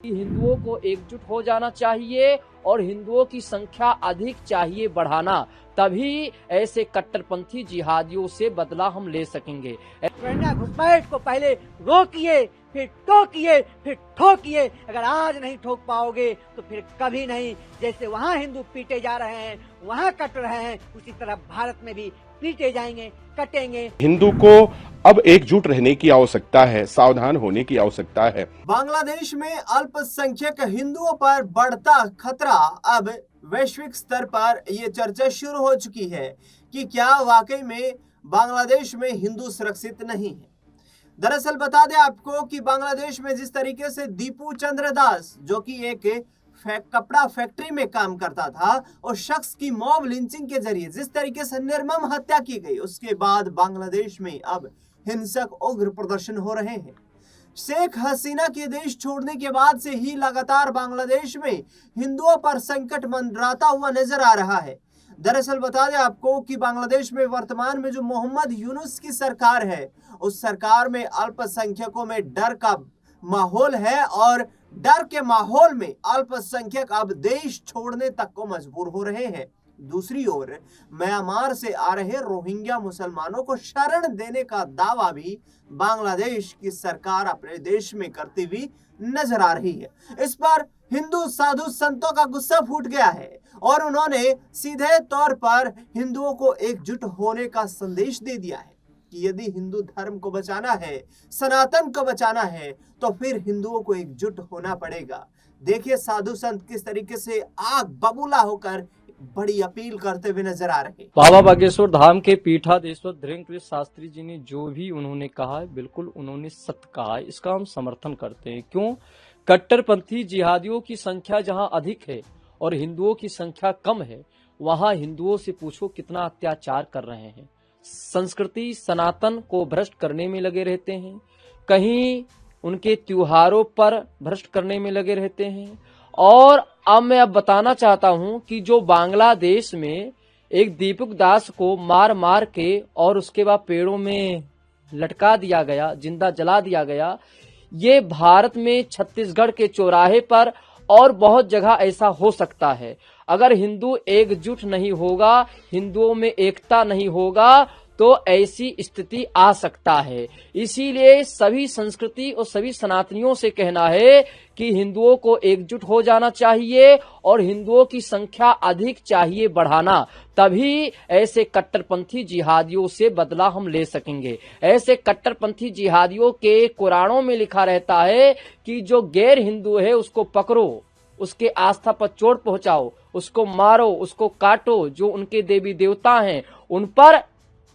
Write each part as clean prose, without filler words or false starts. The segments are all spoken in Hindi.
हिंदुओं को एकजुट हो जाना चाहिए और हिंदुओं की संख्या अधिक चाहिए बढ़ाना, तभी ऐसे कट्टरपंथी जिहादियों से बदला हम ले सकेंगे। रोहिंग्या घुसपैठ को पहले रोकिए, फिर टोकिए, फिर ठोकिए। अगर आज नहीं ठोक पाओगे तो फिर कभी नहीं। जैसे वहाँ हिंदू पीटे जा रहे हैं, वहाँ कट रहे हैं, उसी तरह भारत में भी पीटे जाएंगे, कटेंगे। हिंदू को अब एकजुट रहने की आवश्यकता है, सावधान होने की आवश्यकता है। बांग्लादेश में अल्पसंख्यक हिंदुओं पर बढ़ता खतरा। अब वैश्विक स्तर पर यह चर्चा शुरू हो चुकी है कि क्या वाकई में बांग्लादेश में हिंदू सुरक्षित नहीं है। दरअसल बता दें आपको कि बांग्लादेश में जिस तरीके से दीपू चंद्र दास, जो कि एक कपड़ा फैक्ट्री में काम करता था, और शख्स की मॉब लिंचिंग के जरिए जिस तरीके से निर्मम हत्या की गई, उसके बाद बांग्लादेश में अब हिंसक उग्र प्रदर्शन हो रहे हैं। शेख हसीना के देश छोड़ने के बाद से ही लगातार बांग्लादेश में हिंदुओं पर संकट मंडराता हुआ नजर आ रहा है। दरअसल बता दें आपको कि बांग्लादेश में वर्तमान में जो मोहम्मद यूनुस की सरकार है, उस सरकार में अल्पसंख्यकों में डर का माहौल है, और डर के माहौल में अल्पसंख्यक अब देश छोड़ने तक को मजबूर हो रहे हैं। दूसरी ओर म्यांमार से आ रहे रोहिंग्या मुसलमानों को शरण देने का दावा भी बांग्लादेश की सरकार अपने देश में करती हुई नजर आ रही है। इस पर हिंदू साधु संतों का गुस्सा फूट गया है और उन्होंने सीधे तौर पर हिंदुओं को एकजुट होने का संदेश दे दिया है कि यदि हिंदू धर्म को बचाना है, सनातन को बचाना है, तो फिर हिंदुओं को एकजुट होना पड़ेगा। देखिए साधु संत किस तरीके से आग बबूला होकर बड़ी अपील करते हुए नजर आ रहे हैं। बाबा बागेश्वर धाम के पीठाधीश्वर धीरेन्द्र शास्त्री जी ने जो भी उन्होंने कहा है, बिल्कुल उन्होंने सत्य कहा है। इसका हम समर्थन करते हैं। क्यों? कट्टरपंथी जिहादियों की संख्या जहां अधिक है और हिंदुओं की संख्या कम है, वहां हिंदुओं से पूछो कितना अत्याचार कर रहे हैं। संस्कृति सनातन को भ्रष्ट करने में लगे रहते हैं, कहीं उनके त्योहारों पर भ्रष्ट करने में लगे रहते हैं। और अब मैं बताना चाहता हूं कि जो बांग्लादेश में एक दीपक दास को मार मार के और उसके बाद पेड़ों में लटका दिया गया, जिंदा जला दिया गया, ये भारत में छत्तीसगढ़ के चौराहे पर और बहुत जगह ऐसा हो सकता है। अगर हिंदू एकजुट नहीं होगा, हिंदुओं में एकता नहीं होगा, तो ऐसी स्थिति आ सकता है। इसीलिए सभी संस्कृति और सभी सनातनियों से कहना है कि हिंदुओं को एकजुट हो जाना चाहिए और हिंदुओं की संख्या अधिक चाहिए बढ़ाना, तभी ऐसे कट्टरपंथी जिहादियों से बदला हम ले सकेंगे। ऐसे कट्टरपंथी जिहादियों के कुरानों में लिखा रहता है कि जो गैर हिंदू है उसको पकड़ो, उसके आस्था पर चोट पहुंचाओ, उसको मारो, उसको काटो, जो उनके देवी देवता हैं उन पर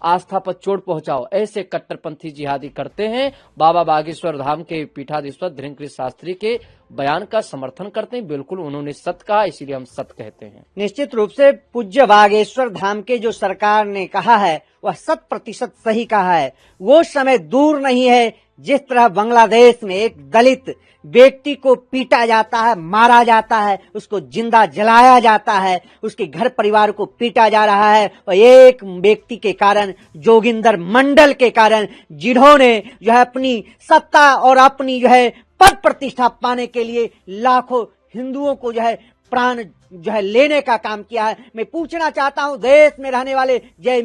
आस्था पर चोट पहुंचाओ। ऐसे कट्टरपंथी जिहादी करते हैं। बाबा बागेश्वर धाम के पीठाधीश्वर धीरेन्द्र शास्त्री के बयान का समर्थन करते हैं। बिल्कुल उन्होंने सत्य कहा, इसीलिए हम सत्य कहते हैं। निश्चित रूप से पूज्य बागेश्वर धाम के जो सरकार ने कहा है वह 100% सही कहा है। वो समय दूर नहीं है जिस तरह बांग्लादेश में एक दलित व्यक्ति को पीटा जाता है, मारा जाता है, उसको जिंदा जलाया जाता है, उसके घर परिवार को पीटा जा रहा है, और एक व्यक्ति के कारण, जोगिंदर मंडल के कारण, जिन्होंने जो है अपनी सत्ता और अपनी जो है पद प्रतिष्ठा पाने के लिए लाखों हिंदुओं को जो है प्राण जो है लेने का काम किया है। मैं पूछना चाहता हूं, देश में रहने वाले जय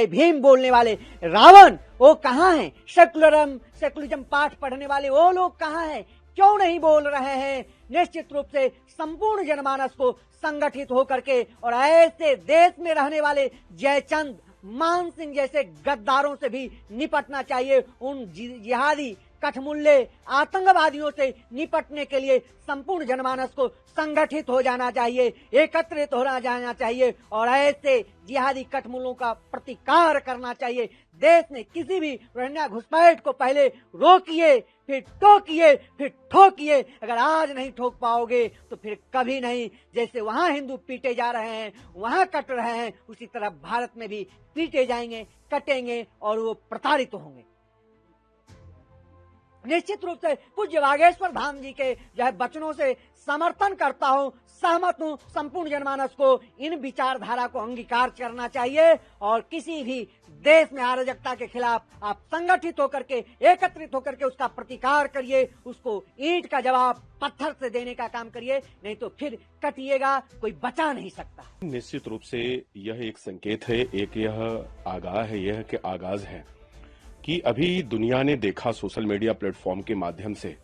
भीम बोलने वाले रावण वो कहाँ हैं? सेकुलरिज्म पाठ पढ़ने वाले वो लोग कहाँ हैं? क्यों नहीं बोल रहे हैं? निश्चित रूप से संपूर्ण जनमानस को संगठित होकर के और ऐसे देश में रहने वाले जयचंद मान सिंह जैसे गद्दारों से भी निपटना चाहिए। उन जिहादी कठमुल्ले आतंकवादियों से निपटने के लिए संपूर्ण जनमानस को संगठित हो जाना चाहिए, एकत्रित हो जाना चाहिए और ऐसे जिहादी कठमुल्लों का प्रतिकार करना चाहिए। देश ने किसी भी रोहिंग्या घुसपैठ को पहले रोकिए, फिर टोकिए, फिर ठोकिए। अगर आज नहीं ठोक पाओगे तो फिर कभी नहीं। जैसे वहाँ हिंदू पीटे जा रहे हैं, वहाँ कट रहे हैं, उसी तरह भारत में भी पीटे जाएंगे, कटेंगे और वो प्रताड़ित होंगे। निश्चित रूप से पूज्य बागेश्वर धाम जी के जो है वचनों से समर्थन करता हूँ, सहमत हूँ। संपूर्ण जनमानस को इन विचारधारा को अंगीकार करना चाहिए और किसी भी देश में अराजकता के खिलाफ आप संगठित होकर के, एकत्रित होकर के उसका प्रतिकार करिए, उसको ईंट का जवाब पत्थर से देने का काम करिए, नहीं तो फिर कटिएगा, कोई बचा नहीं सकता। निश्चित रूप से यह एक संकेत है, एक यह आगाह है, यह कि आगाज है कि अभी दुनिया ने देखा सोशल मीडिया प्लेटफॉर्म के माध्यम से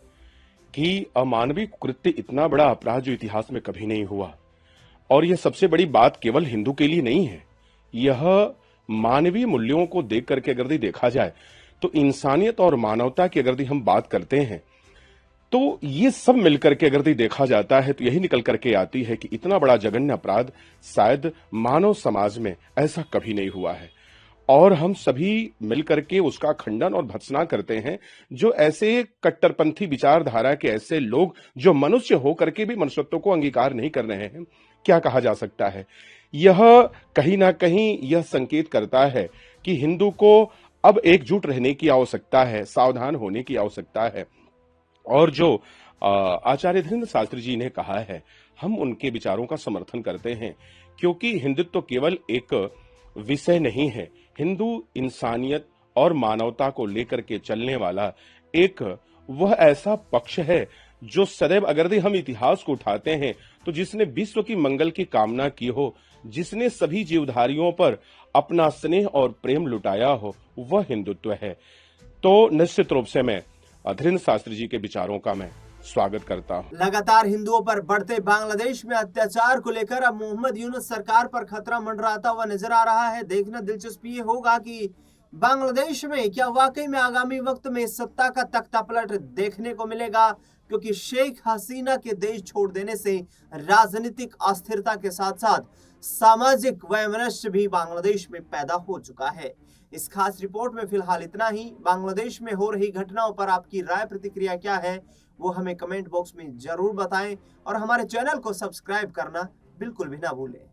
कि अमानवीय कृत्य, इतना बड़ा अपराध जो इतिहास में कभी नहीं हुआ। और यह सबसे बड़ी बात केवल हिंदू के लिए नहीं है, यह मानवीय मूल्यों को देख करके अगर देखा जाए तो इंसानियत और मानवता की अगर हम बात करते हैं तो ये सब मिलकर के अगर देखा जाता है तो यही निकल करके आती है कि इतना बड़ा जघन्य अपराध शायद मानव समाज में ऐसा कभी नहीं हुआ है। और हम सभी मिलकर के उसका खंडन और भर्त्सना करते हैं, जो ऐसे कट्टरपंथी विचारधारा के ऐसे लोग जो मनुष्य होकर के भी मनुष्यत्व को अंगीकार नहीं कर रहे हैं। क्या कहा जा सकता है, यह कहीं ना कहीं यह संकेत करता है कि हिंदू को अब एकजुट रहने की आवश्यकता है, सावधान होने की आवश्यकता है। और जो आचार्य धीरेन्द्र शास्त्री जी ने कहा है, हम उनके विचारों का समर्थन करते हैं, क्योंकि हिंदुत्व केवल एक विषय नहीं है, हिंदू इंसानियत और मानवता को लेकर के चलने वाला एक वह ऐसा पक्ष है जो सदैव अगर हम इतिहास को उठाते हैं तो जिसने विश्व की मंगल की कामना की हो, जिसने सभी जीवधारियों पर अपना स्नेह और प्रेम लुटाया हो, वह हिंदुत्व है। तो निश्चित रूप से मैं धीरेन्द्र शास्त्री जी के विचारों का मैं स्वागत करता हूं। लगातार हिंदुओं पर बढ़ते बांग्लादेश में अत्याचार को लेकर अब मोहम्मद यूनुस सरकार पर खतरा मंडराता हुआ नजर आ रहा है। देखना दिलचस्प ये होगा कि बांग्लादेश में क्या वाकई में आगामी वक्त में सत्ता का तख्ता पलट देखने को मिलेगा, क्योंकि शेख हसीना के देश छोड़ देने से राजनीतिक अस्थिरता के साथ साथ सामाजिक वैमनस्य भी बांग्लादेश में पैदा हो चुका है। इस खास रिपोर्ट में फिलहाल इतना ही। बांग्लादेश में हो रही घटनाओं पर आपकी राय प्रतिक्रिया क्या है वो हमें कमेंट बॉक्स में जरूर बताएं और हमारे चैनल को सब्सक्राइब करना बिल्कुल भी ना भूलें।